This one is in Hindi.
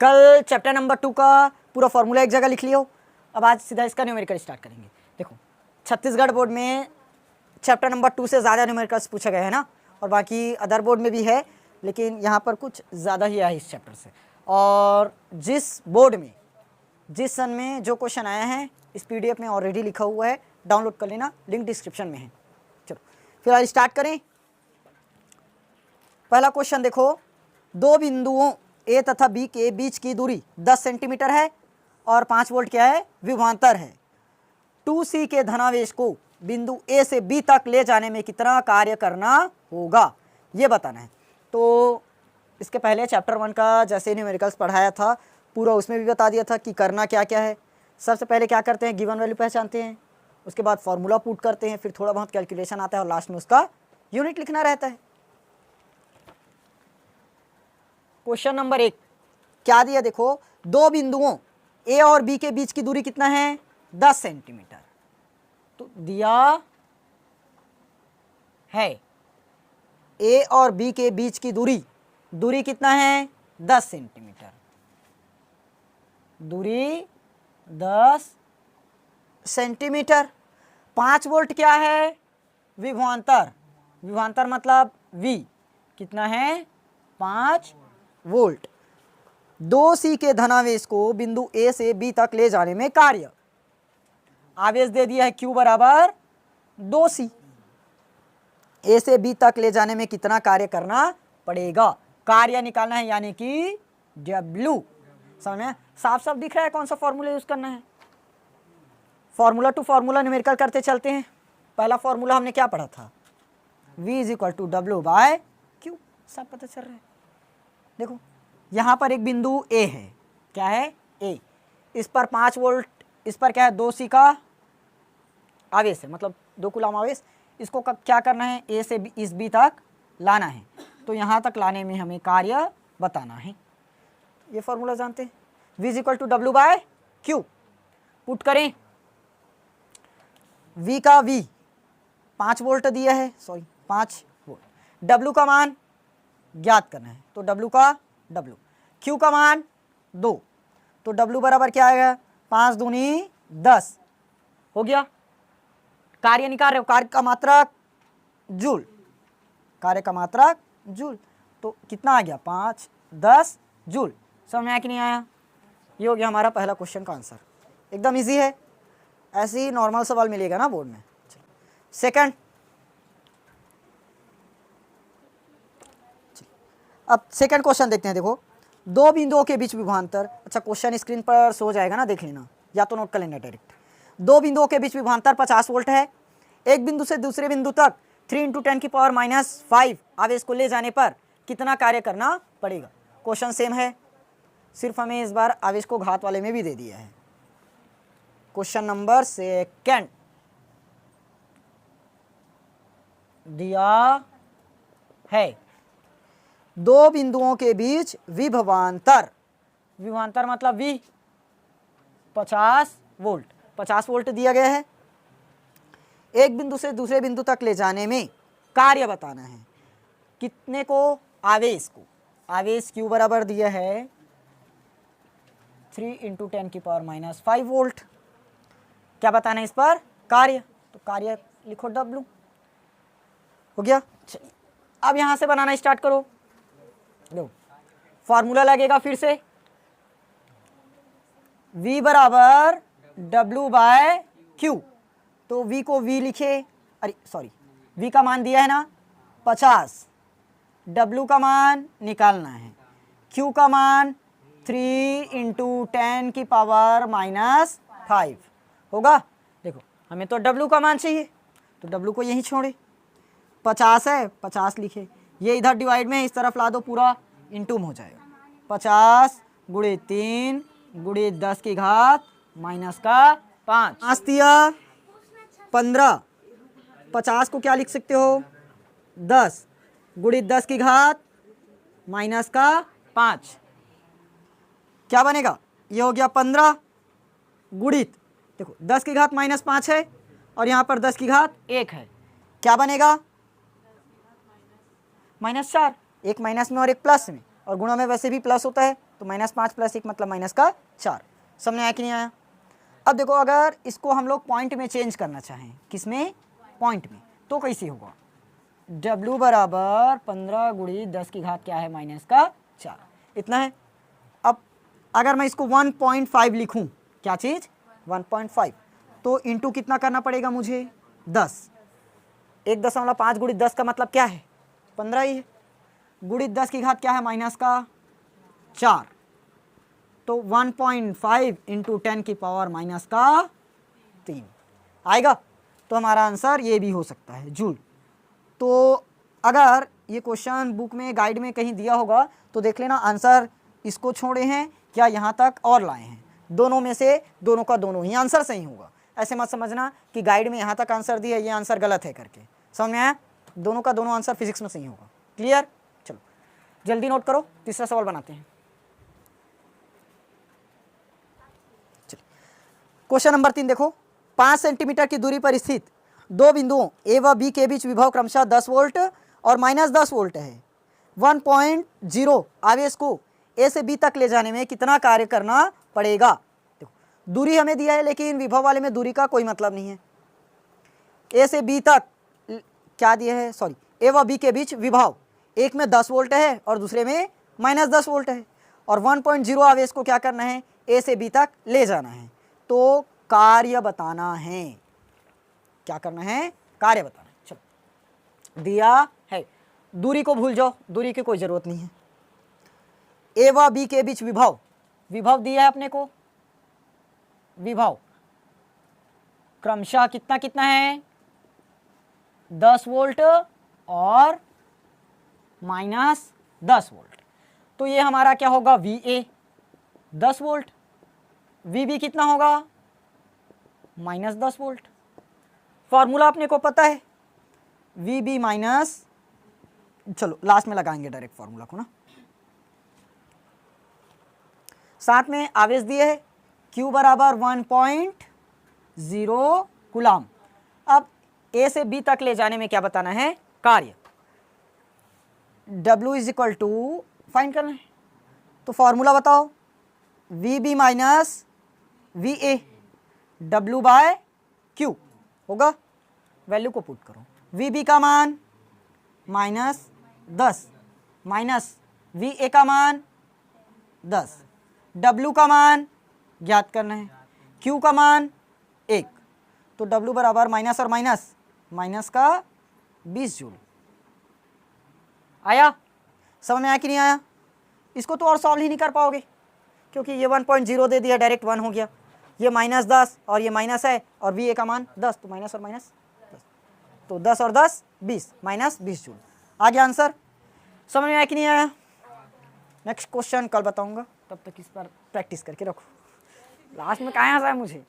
कल चैप्टर नंबर 2 का पूरा फॉर्मूला एक जगह लिख लियो। अब आज सीधा इसका न्यूमेरिकल स्टार्ट करेंगे। देखो छत्तीसगढ़ बोर्ड में चैप्टर नंबर 2 से ज़्यादा न्यूमेरिकल्स पूछे गए हैं ना, और बाकी अदर बोर्ड में भी है, लेकिन यहाँ पर कुछ ज़्यादा ही है इस चैप्टर से। और जिस बोर्ड में जिस सन में जो क्वेश्चन आया है इस PDF में ऑलरेडी लिखा हुआ है, डाउनलोड कर लेना, लिंक डिस्क्रिप्शन में है। चलो फिलहाल स्टार्ट करें। पहला क्वेश्चन देखो, दो बिंदुओं A तथा B के बीच की दूरी 10 सेंटीमीटर है और 5 वोल्ट क्या है, विभवांतर है। 2C के धनावेश को बिंदु A से B तक ले जाने में कितना कार्य करना होगा, ये बताना है। तो इसके पहले चैप्टर 1 का जैसे न्यूमेरिकल्स पढ़ाया था पूरा, उसमें भी बता दिया था कि करना क्या क्या है। सबसे पहले क्या करते हैं, गिवन वैल्यू पहचानते हैं, उसके बाद फॉर्मूला पुट करते हैं, फिर थोड़ा बहुत कैलकुलेशन आता है और लास्ट में उसका यूनिट लिखना रहता है। क्वेश्चन नंबर 1 क्या दिया, देखो दो बिंदुओं A और B के बीच की दूरी कितना है, 10 सेंटीमीटर। तो दिया है A और B के बीच की दूरी कितना है, 10 सेंटीमीटर। दूरी 10 सेंटीमीटर। 5 वोल्ट क्या है, विभवांतर मतलब V कितना है, 5 वोल्ट। 2C के धनावेश को बिंदु A से B तक ले जाने में कार्य, आवेश दे दिया है Q बराबर 2C। A से B तक ले जाने में कितना कार्य करना पड़ेगा, कार्य निकालना है, यानी कि W। समझ में साफ साफ दिख रहा है कौन सा फॉर्मूला यूज करना है। फॉर्मूला टू फॉर्मूला न्यूमेरिकल करते चलते हैं। पहला फॉर्मूला हमने क्या पढ़ा था, V = W/Q, सब पता चल रहा है। देखो यहाँ पर एक बिंदु A है, क्या है, A, इस पर 5 वोल्ट, इस पर क्या है, 2C का आवेश है, मतलब 2 कूलम आवेश। इसको क्या करना है, A से इस B तक लाना है, तो यहाँ तक लाने में हमें कार्य बताना है। ये फॉर्मूला जानते हैं, V = W/Q। पुट करें, V का V 5 वोल्ट दिया है, 5 वोल्ट। W का मान ज्ञात करना है, तो W का W, Q का मान 2, तो W बराबर क्या आएगा, 5 दूनी 10 हो गया। कार्य निकाल रहे हो, कार्य का मात्रक जूल, तो कितना आ गया, 5 10 जूल। समझ में आया कि नहीं आया। ये हो गया हमारा पहला क्वेश्चन का आंसर, एकदम इजी है, ऐसे ही नॉर्मल सवाल मिलेगा ना बोर्ड में। सेकंड, अब सेकंड क्वेश्चन देखते हैं। देखो दो बिंदुओं के बीच विभवांतर, अच्छा क्वेश्चन स्क्रीन पर शो जाएगा ना, देख लेना या तो नोट कर लेना डायरेक्ट। दो बिंदुओं के बीच विभवांतर 50 वोल्ट है। एक बिंदु से दूसरे बिंदु तक 3 × 10⁻⁵ आवेश को ले जाने पर कितना कार्य करना पड़ेगा। क्वेश्चन सेम है, सिर्फ हमें इस बार आवेश को घात वाले में भी दे दिया है। क्वेश्चन नंबर 2 दिया है, दो बिंदुओं के बीच विभवांतर मतलब V 50 वोल्ट दिया गया है। एक बिंदु से दूसरे बिंदु तक ले जाने में कार्य बताना है, कितने को, आवेश Q बराबर दिया है 3 × 10⁻⁵ वोल्ट। क्या बताना है इस पर, कार्य, तो कार्य लिखो W, हो गया। चलिए अब यहां से बनाना स्टार्ट करो। लो फॉर्मूला लगेगा फिर से, V = W/Q, तो V को V लिखे, अरे सॉरी, V का मान दिया है ना 50, W का मान निकालना है, Q का मान 3 × 10⁻⁵ होगा। देखो हमें तो W का मान चाहिए, तो W को यहीं छोड़े, 50 है 50 लिखे, ये इधर डिवाइड में इस तरफ ला दो, पूरा इंटू में हो जाएगा। 50 × 3 × 10 की घात -5, 5 दिया 15, 50 को क्या लिख सकते हो, 10 × 10 की घात -5, क्या बनेगा, ये हो गया 15 गुणित, देखो 10 की घात -5 है और यहाँ पर 10 की घात 1 है, क्या बनेगा, -4, एक माइनस में और एक प्लस में, और गुणा में वैसे भी प्लस होता है, तो -5 + 1 मतलब -4। समझ आया कि नहीं आया? अब देखो अगर इसको हम लोग पॉइंट में चेंज करना चाहें, किस में? पॉइंट में, तो कैसे होगा? W बराबर 15 × 10 की घात क्या है? -4, इतना है। अब अगर मैं इसको 1.5 लिखूं, क्या चीज़? 1.5, तो इंटू कितना करना पड़ेगा मुझे? 10। 1.5 × 10 का मतलब क्या है? 15 ही है। गुणित 10 की घात क्या है? -4, तो 1.5 × 10 की पावर -3 आएगा। तो हमारा आंसर ये भी हो सकता है, जूल। तो अगर ये क्वेश्चन बुक में, गाइड में कहीं दिया होगा तो देख लेना, आंसर इसको छोड़े हैं या यहाँ तक और लाए हैं, दोनों में से दोनों का दोनों ही आंसर सही होगा। ऐसे मत समझना कि गाइड में यहाँ तक आंसर दिया है, ये आंसर गलत है करके। समझ में आया? दोनों का दोनों आंसर फिजिक्स में सही होगा। क्लियर? चलो जल्दी नोट करो, तीसरा सवाल बनाते हैं। चलिए क्वेश्चन नंबर 3 देखो। 5 सेंटीमीटर की दूरी पर स्थित दो बिंदुओं ए व बी के बीच विभव क्रमशः 10 वोल्ट और -10 वोल्ट है। 1.0 आवेश को ए से बी तक ले जाने में कितना कार्य करना पड़ेगा? देखो दूरी हमें दिया है, लेकिन विभव वाले में दूरी का कोई मतलब नहीं है। ए से बी तक क्या दिया है? सॉरी, ए व बी के बीच विभव, एक में 10 वोल्ट है और दूसरे में -10 वोल्ट है, और 1.0 आवेश को क्या करना है? ए से बी तक ले जाना है। तो कार्य बताना है। क्या करना है? कार्य बताना है। चलो दिया है, दूरी को भूल जाओ, दूरी की कोई जरूरत नहीं है। ए व बी के बीच विभव, विभव दिया है अपने को, विभव क्रमशः कितना कितना है? 10 वोल्ट और -10 वोल्ट। तो ये हमारा क्या होगा? VA 10 वोल्ट, VB कितना होगा? -10 वोल्ट। फॉर्मूला अपने को पता है, VB माइनस, चलो लास्ट में लगाएंगे डायरेक्ट फॉर्मूला को ना। साथ में आवेश दिए है, Q बराबर 1.0 कूलाम। अब ए से बी तक ले जाने में क्या बताना है? कार्य। W is equal to find करना है, तो फॉर्मूला बताओ, VB माइनस VA W/Q होगा। वैल्यू को पुट करो, VB का मान -10 माइनस VA का मान 10, W का मान ज्ञात करना है, Q का मान 1, तो W बराबर माइनस और माइनस, माइनस का 20 जूल। आया? समझ में आया कि नहीं आया? इसको तो और सॉल्व ही नहीं कर पाओगे, क्योंकि ये 1.0 दे दिया, डायरेक्ट 1 हो गया। ये -10 और ये माइनस है, और VA का मान 10, तो माइनस और माइनस 10, तो 10 और 10 20, -20 जूल। आ गया आंसर? समझ में आया कि नहीं आया? नेक्स्ट क्वेश्चन कल बताऊंगा, तब तक इस पर प्रैक्टिस करके रखो। लास्ट में कहाँ आया मुझे?